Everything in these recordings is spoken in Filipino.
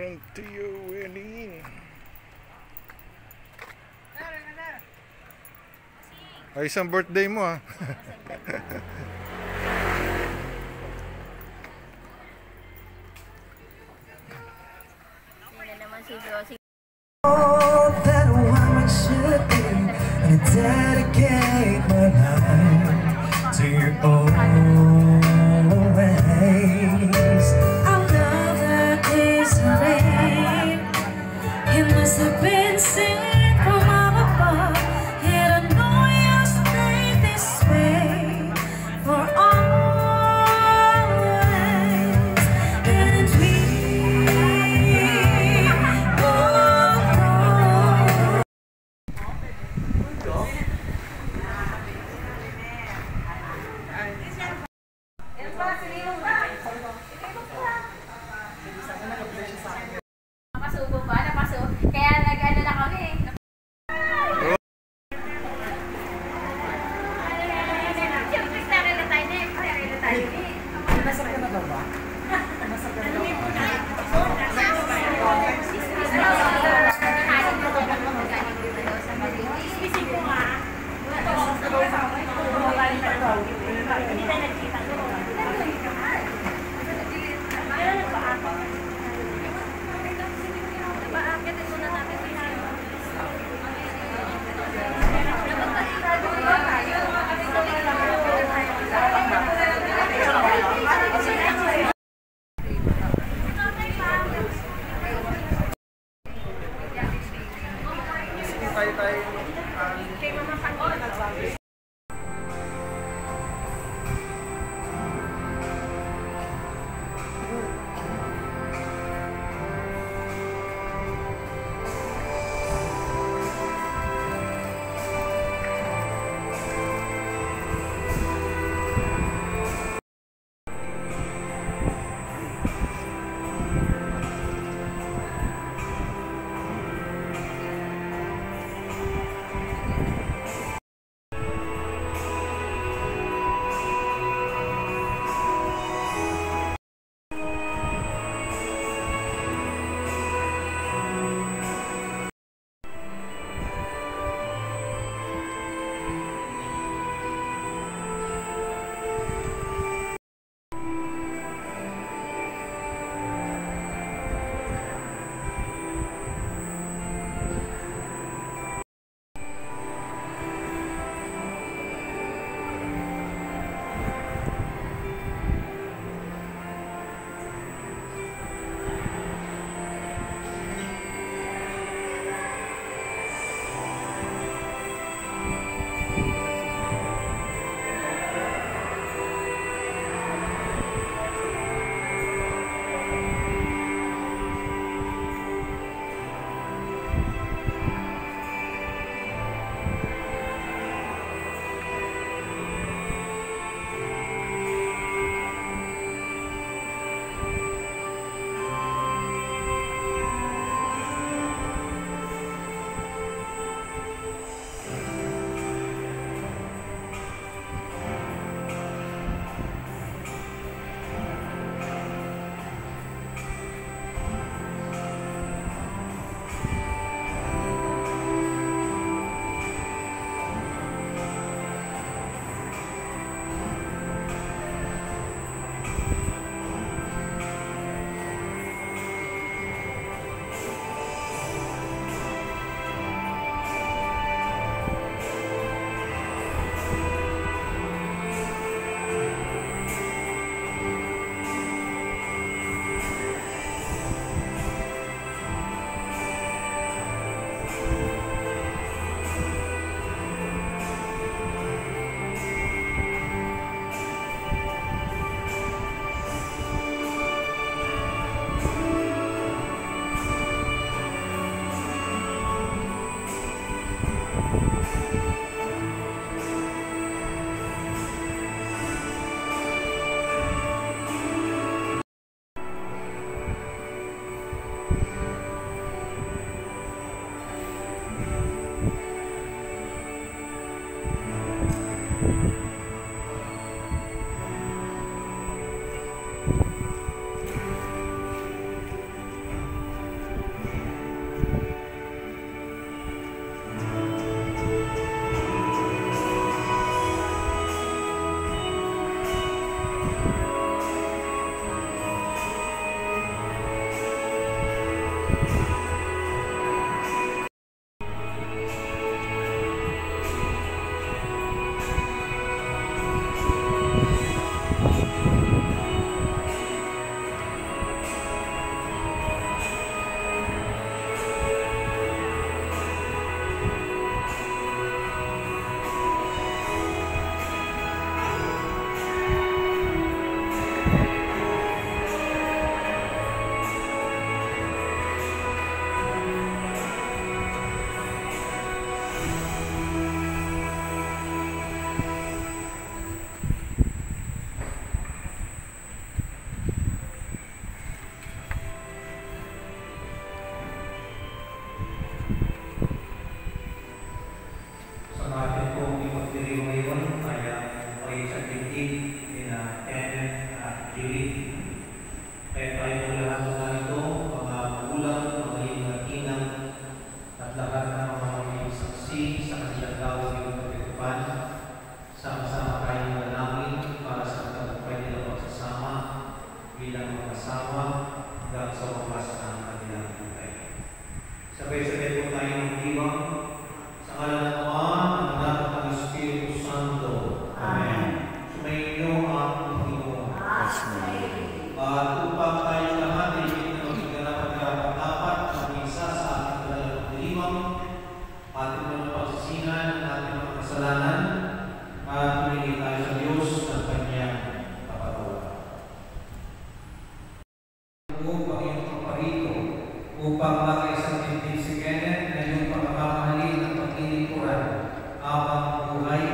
Drink to you, Winnie. Ay, isang birthday mo ah. Sila naman si Josie. All that a woman should do, and dedicate my life to your own ways. I love the days of rain. It must have been sent from up above. Yet I know you'll stay this way for always. And we both Spirit. Kaya tayo po lahat ng ganito, mga magulang, mga inang at lahat ng mga magiging saksi sa kanilang gawin ng pagkatupan. Sama-sama tayong manalangin para sa tagumpay nilang pagsasama bilang mga asawa hanggang sa wakas ng kanilang buhay. Sabay-sabay po tayo magdiwang sa ngalan ng Ama, ng Anak at ng Espiritu Santo. Amen. Sumainyo ang Panginoon. At upang tayo lahat ay hindi na magiganaw at karapat-dapat mag-isa sa ating kanilang pagdiwang, ating mga pagsisihan ng ating mga kasalanan, at humingi tayo sa Diyos ng kanyang kapatawaran. Upang iyong paparito, upang makaisang tindig si Kenneth na iyong pagkakamahalin ng paglilingkuran habang buhay.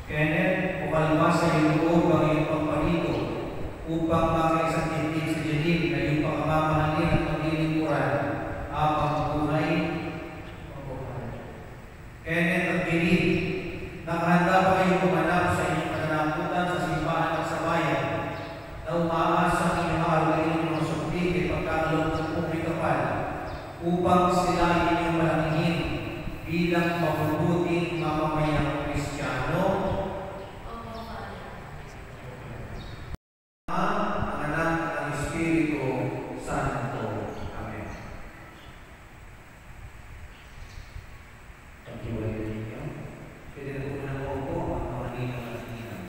Kenneth, ukalma sa iyong loob ang iyong paparito, upang makaisang tindig si Janine na iyong pagkakamahalin ng paglilingkuran habang buhay. Kenneth at Janine, nakahanda pa kayong kumanap sa inyong pananagutan sa simbahan ng sabayan na umaasa sa inyong araw-araw ng mga sukli at pagkakalong ng publikapal upang sila inyong malangin bilang mabubuting mamamayang Kristiyano. Ang Anak at ang Espiritu Santo. Amen. Thank you, Lord. Pwede na po na po ang mga ninang at ninang.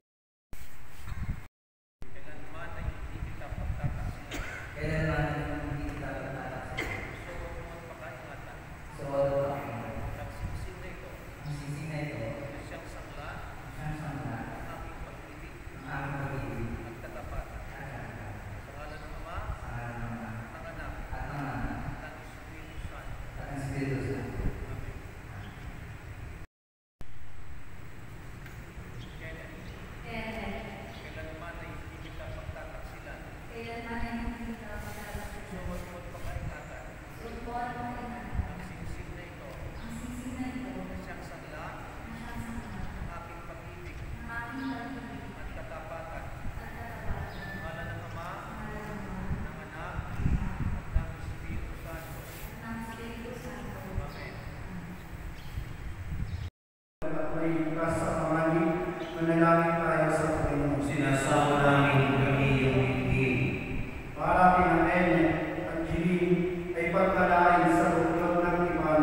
Kailanman ay hindi kita pagtataksilan. Kailanman ay hindi kita pagtataksilan. So, magpakaingatan. So, Nagsisin na ito. ang sisig na ito, Siyang sangla, siyang sangla, ang aking pag-ibig, ang aking pag-ibig, at katapat. Sa ngalan ng Ama, sa ngalan ng Ama, ng Anak, at ng Anak, at ng Espiritu Santo. at ng Espiritu Santo. Amen. Kailanman ay hindi kita pagtataksilan. So, magpakaingatan. Nagsisin na ito. Siyang sangla, ang aking pag-ibig, at katapatan. Sa ngalan ng Ama, ng Anak, at ng Espiritu Santo. Amen. May ikas sa pamalig, manalangin tayo sa Panginoon. Sinasama namin kami yung hindi. Para pinanene at Jeline ay pagkalain sa buklod ng iban,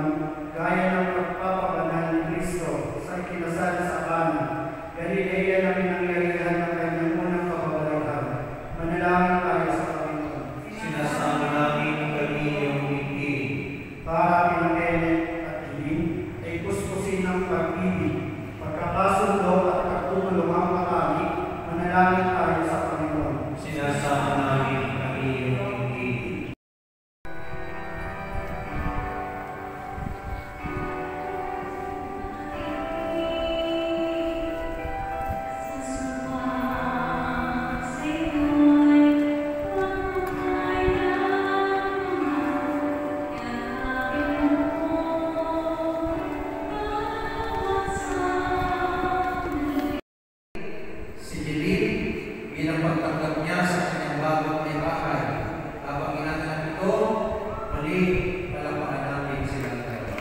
gaya ng pagpapabanal ni Kristo sa ikinasal sa Kana. Galilea na pinangyarihan ng kanyang unang kababalaghan. Manalangin tayo sa Panginoon. Sinasama namin kami yung hindi. Para pinanene at Jeline ay puspusin ng pag-ibig, pagkakasundo at pagtutulong ang makami. Manalangin tayo sa Panginoon. Sinasama namin kami yung hindi. Si Jeline, bilang pagtanggap niya sa kanyang bagong may bahay, habang inanganak ito, muli, palapakan natin silang dalawa.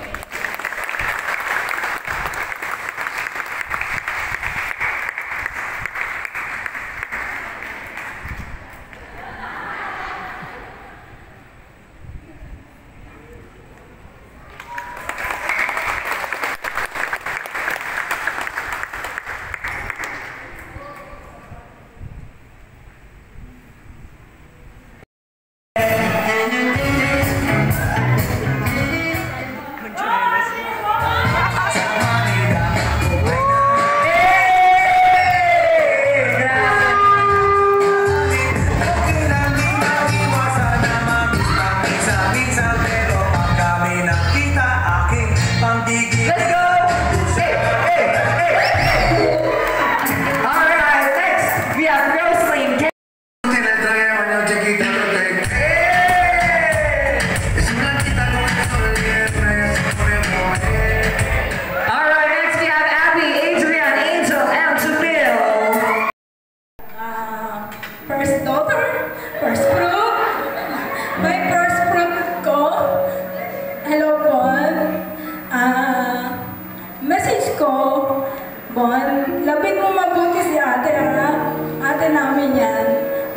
namin yan,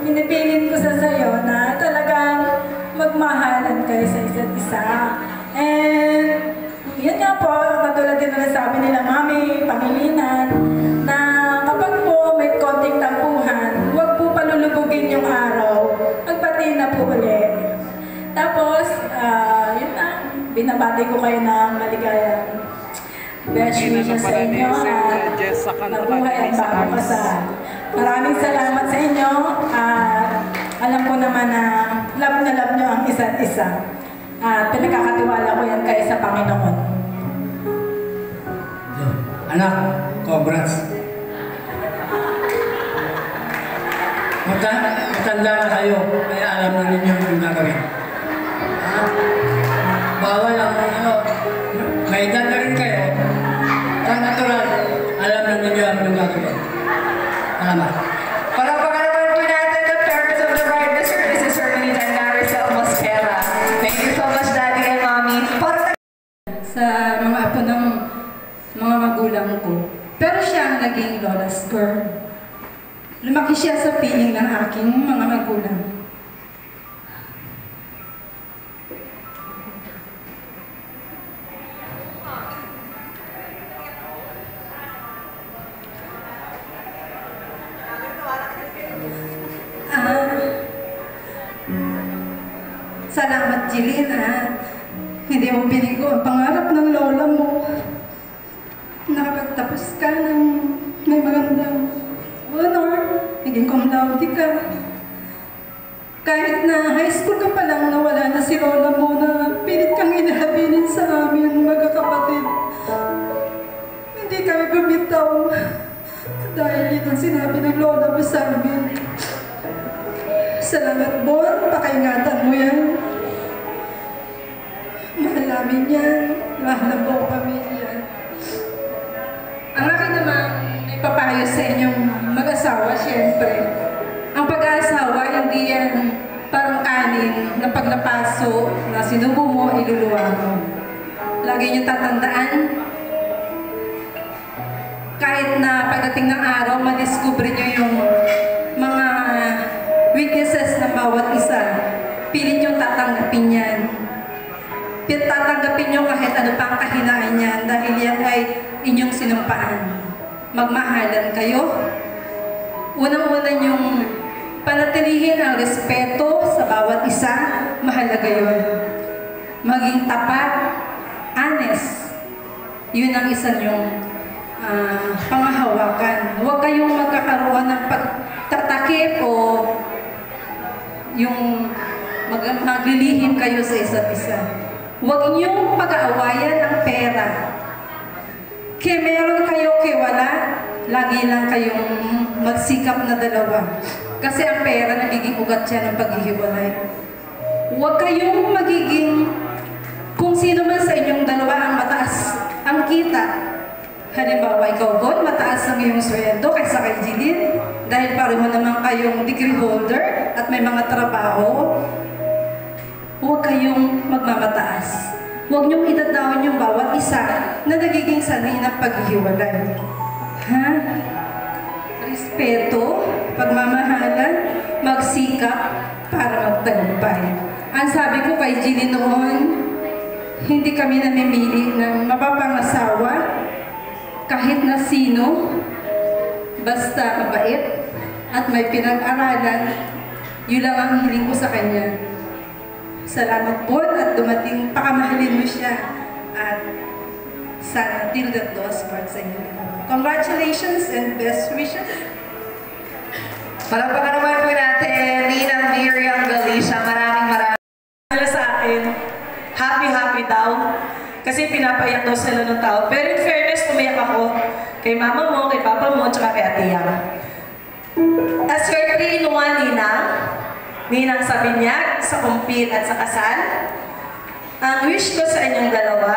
minipilin ko sa sayo na talagang magmahalan kayo sa isa't isa. And yun nga po, katulad din na sabi nila, Mami, Pangilinan, na kapag po may konting tampuhan, huwag po palulubugin yung araw, magpati na po ulit. Tapos, yun na, binabati ko kayo ng maligayang best wishes sa inyo at nabuhay at bagong kasal. Maraming salamat sa inyo at alam ko naman na love nyo ang isa't isa. At pinagkakatiwala ko yan kayo sa Panginoon. Anak, congrats. Matanda na kayo, kaya alam na ninyo yung gagawin. Bawal ang may edad na rin kayo, ang natural, alam na ninyo ang gagawin. Salamat. Palakpakan naman po natin the parents of the bride, Mr. and Mrs. Hermelita and Maricel Mosquera. Thank you so much, Daddy and Mommy. Sa mga apo ng mga magulang ko. Pero siya ang naging lola's girl. Lumaki siya sa piling ng aking mga magulang. Salamat, Jilin, hindi mo binigo ang pangarap ng lola mo. Nakapagtapos ka ng may magandang honor, naging cum laude ka. Kahit na high school ka pa lang, nawala na si lola mo na pilit kang inahabilin sa amin, magkakapatid. Hindi kami bumitaw dahil yun ang sinabi ng lola mo sa amin. Salamat, Bon. Pakaingatan mo yan. Mahal namin yan. Mahal na buong pamilya. Ang akin naman ay papayo sa inyong mag-asawa, siyempre. Ang pag-aasawa, hindi yan parang kanin na pag napaso, na sinubo mo, iluluwa mo. Lagi niyong tatandaan, kahit na pagdating ng araw, madiscover niyo yung mga weaknesses ng bawat isa, pilit yung tatanggapin yan. Tatanggapin nyo kahit ano pang kahinaan yan dahil yan ay inyong sinumpaan. Magmahalan kayo. Unang-una yung panatilihin ang respeto sa bawat isa, mahalaga yun. Maging tapat, honest. Yun ang isa nyong pangahawakan. Huwag kayong magkakaroon ng pagtatakip o yung maglilihim kayo sa isa't isa. Huwag niyong pag-aawayan ang pera. Kaya meron kayo, kaya wala, lagi lang kayong magsikap na dalawa. Kasi ang pera nagiging ugat siya ng paghihiwalay. Huwag kayong magiging, kung sino man sa inyong dalawa ang mataas ang kita. Halimbawa, ikaw, Bon, mataas ang iyong sweldo kaysa kay Jilin. Dahil pareho naman kayong degree holder at may mga trabaho, huwag kayong magmamataas. Huwag niyong idadawin yung bawat isa na nagiging sanay ng paghihiwalay. Ha? Respeto, pagmamahalan, magsikap para magtagumpay. Ang sabi ko kay Jilin noon, hindi kami namimili ng mapapangasawa kahit na sino, basta mabait at may pinag-aralan, yun lang ang hiling ko sa kanya. Salamat po at dumating, pakamahalin mo siya at sana till that doors part sa inyo. Congratulations and best wishes. Palakpakan naman po natin, Ninang Miriam Galicia. Maraming sa akin. Happy daw. Kasi pinapayak daw sila ng tao. Pero in fairness, umiyak ako kay mama mo, kay papa mo, tsaka kay Ate Yang. As your 3-in-1 Ninang sa binyag, sa kumpil at sa kasal, ang wish ko sa inyong dalawa,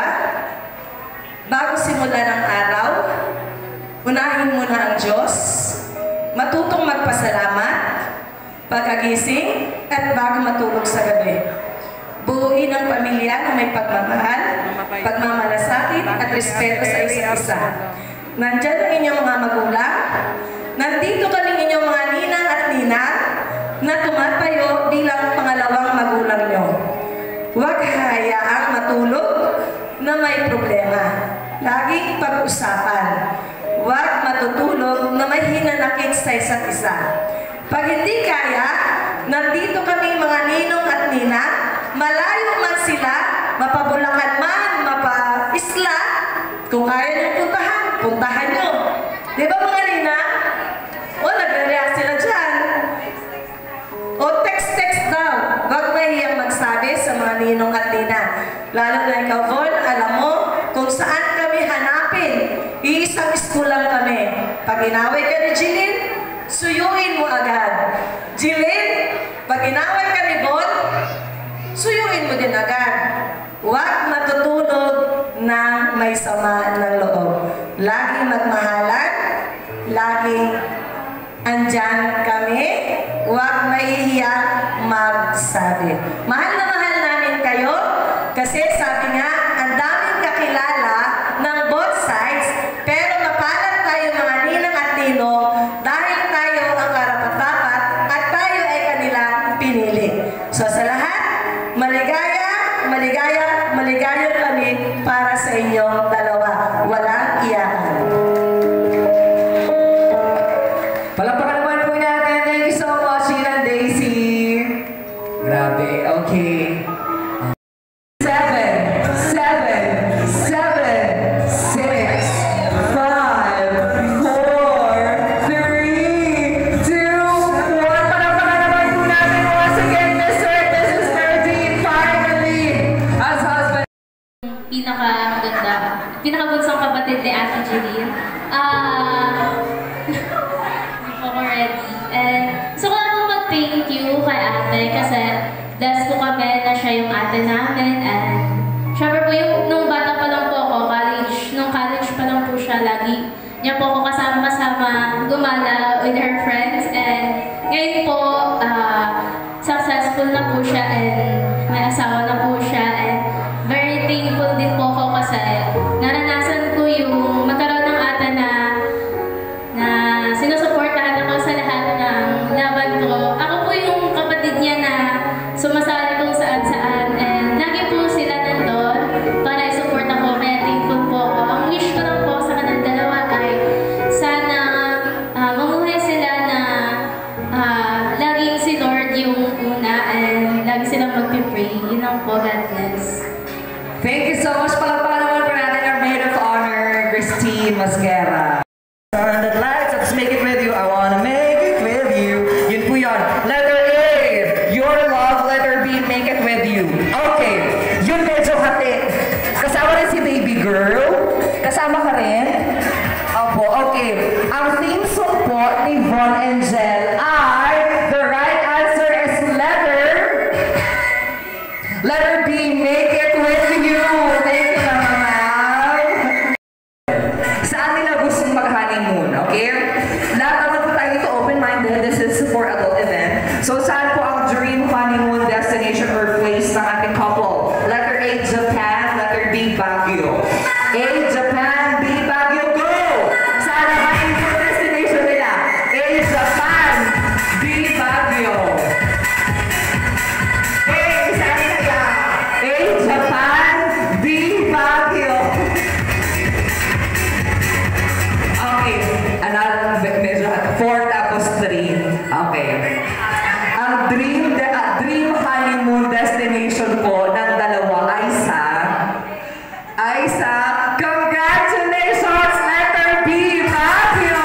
bago simula ng araw, unahin muna ang Diyos, matutong magpasalamat, pagkagising, at bago matulog sa gabi. Buuin ang pamilya na may pagmamahal, pagmamalasakit at respeto sa isa't isa. Nandiyan ang inyong mga magulang, nandito kaming inyong mga ninang at ninang. matulog na may problema. Laging pag-usapan. Huwag matutulog na may hinanakit sa isa't isa. Pag hindi kaya, nandito kami mga ninong at nina, malayo man sila, mapabulakan man, mapa-isla, kung kaya niyong puntahan, puntahan niyo. Di ba mga nina? O, nagre-react sila dyan. O, text daw. Huwag mahiyang magsabi sa mga ninong at nina. Lalo na ikaw, Von, alam mo kung saan kami hanapin. Iisang school lang kami. Pag inaway ka ni Jilin, suyuin mo agad. Jilin, pag inaway ka ni Bon, suyuin mo din agad. Huwag matutulog na may sama ng loob. Laging magmahalan, laging andyan kami, huwag mahihiya magsabi. Mahal na mahal namin kayo, kasi sabi nga, ang daming kakilala ng both sides, pero mapalad tayo mga ninang at ninong dahil tayo ang karapat-dapat at tayo ay kanilang pinili. So sa lahat, maligaya, maligaya, maligaya kami para sa inyong dalawa. Walang iyakan. Palakpakan naman po natin. Thank you so much, Sheena and Daisy. Grabe, okay. 7, 6, 5, 4, 3, 2, 1. Palakpakan naman po natin once again, Mr. and Mrs. Ferdinand, finally, as husband. Pinakabunsong kapatid ni Ate Jeline. Hindi po ako ready. And so ko lang po mag-thank you kay ate kasi blessed po kami na siya yung ate namin. And syempre po yung nung bata pa lang po ako, nung college pa lang po siya, lagi niya po ako kasama-kasama gumala with her friends. And ngayon po, successful na po siya and may asawa na po siya. And very thankful din po ako kasi naranasan ko yung magkaroon ng ate na sinusuportahan ako sa lahat ng laban ko. Ako po yung kapatid niya na sumasali kung saan-saan and lagi po sila nandun para i-support ako. Kaya thankful po ako. Ang wish ko lang po sa kanilang dalawa ay sana mamuhay sila na laging si Lord yung una and lagi silang mag-pray. Yun lang po. God bless. Thank you so much. Palakpakan naman po natin our maid of honor, Christine Masguera. That lights up, make it with you. I wanna make it with you. Yun po yun. Letter A, your love. Letter B, make it with you. Okay, yun medyo hati. Kasama rin si baby girl. Kasama ka rin? Opo, okay. Ang theme song po ni Von and Jel ay, the right answer is letter B, make it with you. Thank you naman, ma'am. Saan nila gustong mag-honeymoon, okay? Lahat naman po tayo ito open-minded. This is for adult event. So saan po ang dream honeymoon destination or place ng ating couple? Letter A, Japan. Letter B, Baguio. A, Japan. B, Baguio. Go! Saan ang honeymoon destination nila? A, Japan. B, Baguio. Japan, B, Baguio. Okay, another medyo 4 tapos 3. Okay. Ang dream honeymoon destination po ng dalawa ay sa congratulations, letter B, Baguio.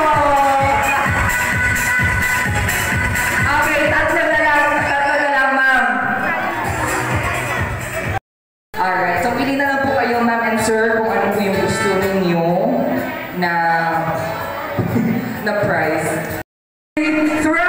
Okay, tatlo na lang, ma'am. Alright, so pili na lang po kayo, ma'am and sir, kung ano po yung gusto ninyo na prize. Throw!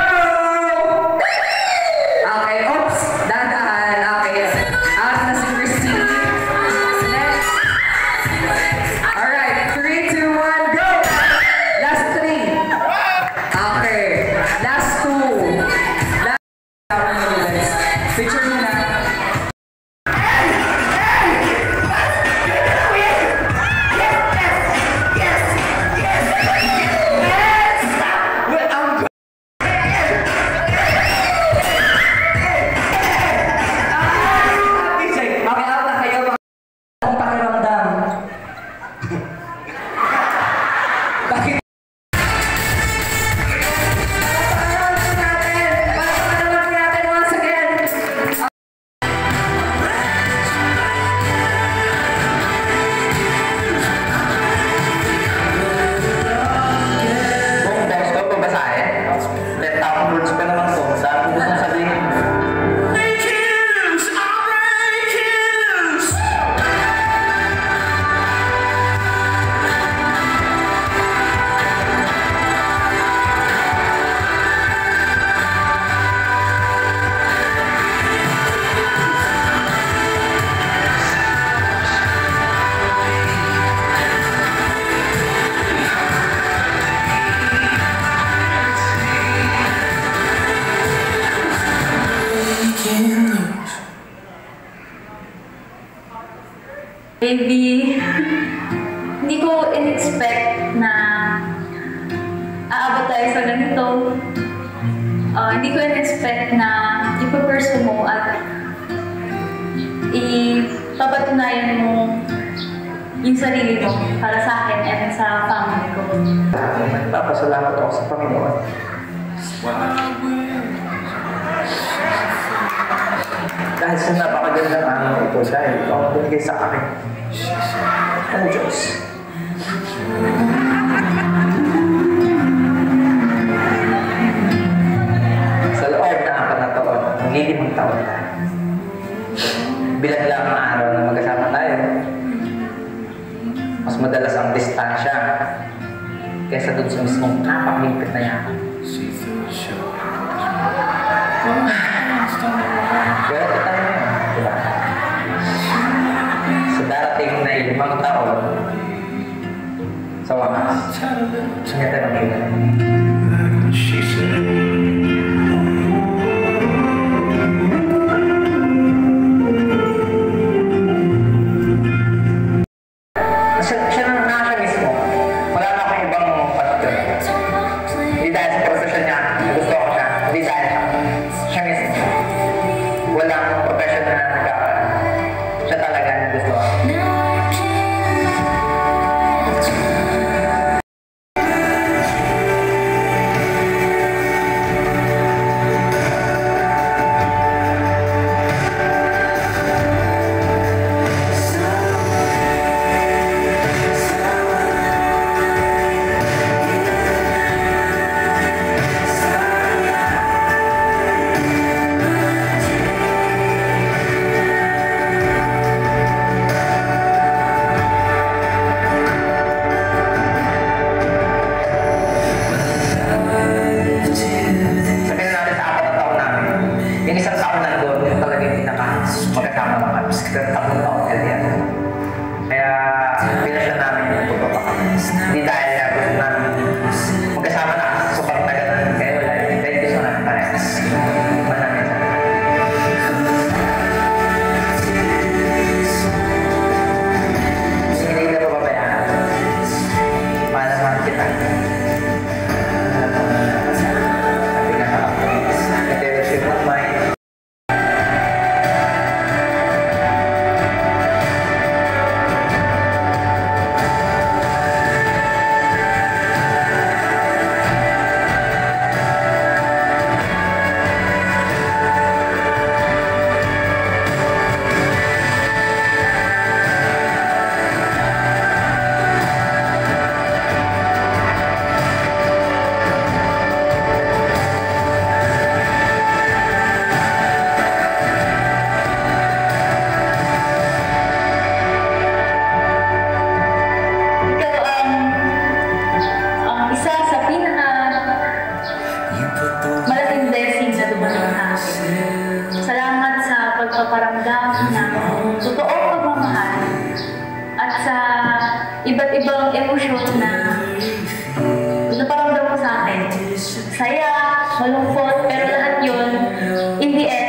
Baby, hindi ko in-expect na aabot tayo sa ganito. Hindi ko in-expect na ipapursue mo at ipapatunayan mo yung sarili mo para sa akin at sa family ko. Nagpapasalamat ako sa Panginoon. Dahil sa napakagandang araw ito, dahil ito ang binigay sa akin. Oh, Diyos. Sa loob na 4 na taon, magli5 taon na. Bilang lang ang araw na magkasama tayo, mas madalas ang distansya kaysa dun sa mismong napakahigpit na yakap. Kaya ito tayo ngayon, diba? Sa darating na 5 taon, sa wakas, siya tayo mag-iwalay. pagpaparamdam ng totoong pagmamahal at sa iba't ibang emosyon na naparamdam ko sa akin. Saya, malungkot, pero lahat yun, in the end,